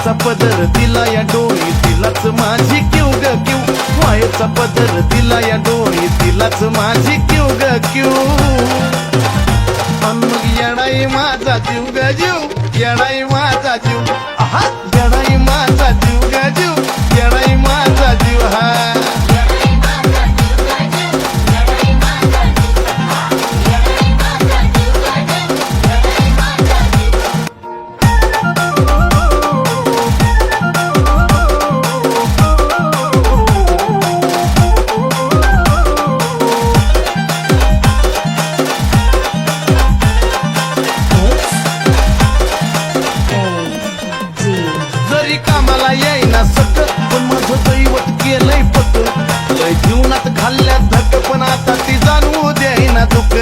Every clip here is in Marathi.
मायेचा पदर दिला या डोळी तिलाच माझी क्यू ग क्यू मायेचा पदर दिला या डोळी तिलाच माझी क्यू ग क्यू अन मग येडाई माझा जीव ग जीव येडाई माझा जीव आहा येडाई माझा जीव ग जीव येडाई माझा जीव हा कामाला येईना सट पण माझं दैवत केलंय पट लय जीवनात घालल्या धक पण आता ती जाणवू देईना दुःख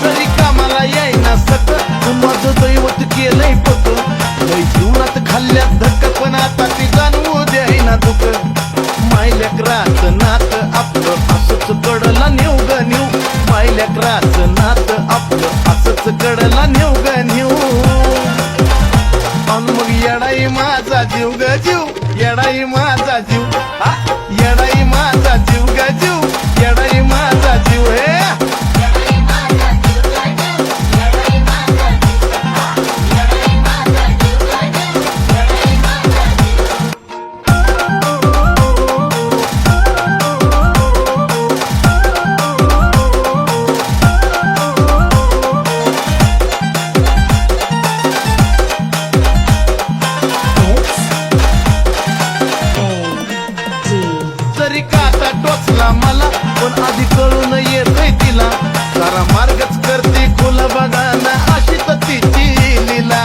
जरी कामाला येईना सट पण माझं दैवत केलंय पट लय जीवनात घालल्या धक पण आता ती जाणवू देईना दुःख मायलेकराचं नात आपलं असंच कडला नेऊ ग नेऊ मायलेकराचं नात आपलं असंच कडला नेऊ ग नेऊ अन मग येडाई माझा जीव ग जीव येडाई माझा जीव हा येडाई माझा जीव ग जीव येडाई माझा जीव हे काटा टोचला मला पण आधी कळून येतय तिला सारा मार्गच करते खुला बघाना अशी तर तिची लीला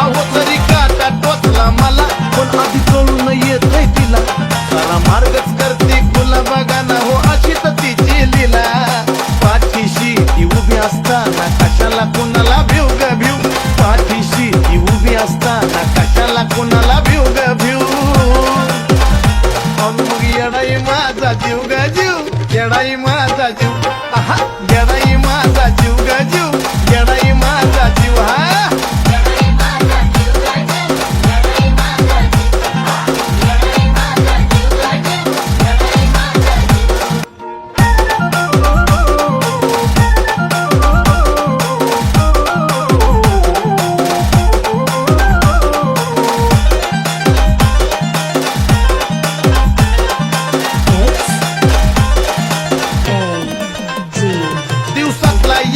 अहो जरी काटा टोचला मला पण आधी कळून येतय तिला सारा मार्गच करते खुला बघाना हो अशी तर तिची लीला पाठीशी ती उभी असताना कशाला कुणाला भिव ग भिव पाठीशी ती उभी असताना कशाला कुणाला भिव ग भिव मग येडाई माझा जीव ग जीव येडाई माझा जीव आहा येडाई माझा जीव ग जीव येडाई माझा जीव हा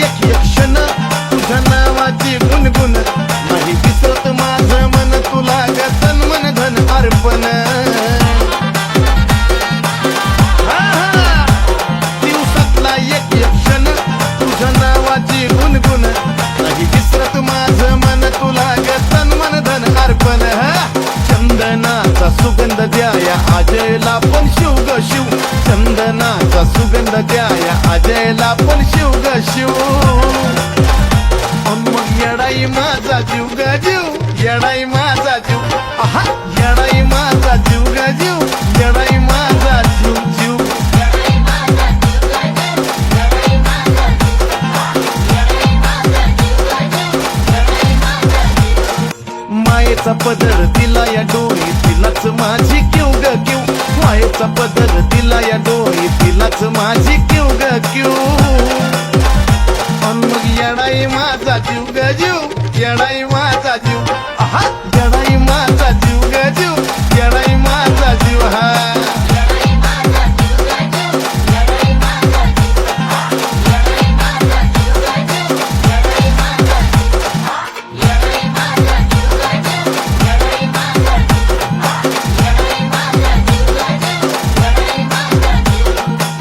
एक एक क्षण तुझ्या नावाची गुणगुण नाही विसरत माझं मन तुला ग तन मन धन अर्पण दिवसातला एक एक क्षण तुझ्या नावाची गुणगुण नाही विसरत माझं मन तुला ग तन मन धन अर्पण चंदनाचा सुगंध द्याया अजयला पण शिव ग शिव चंदनाचा सुगंध द्याया अजयला पण शिव ग शिव मग येडाई माझा जीव ग जीव येडाई माझा जीव आहा येडाई माझा जीव ग जीव येडाई माझा जीव जीव मायेचा पदर दिला या डोळी तिलाच माझी क्यू ग क्यू मायेचा पदर दिला या डोळी तिलाच माझी क्यू ग क्यू अन मग येडाई माझा जीव ग जीव येडाई माझा जीव आहा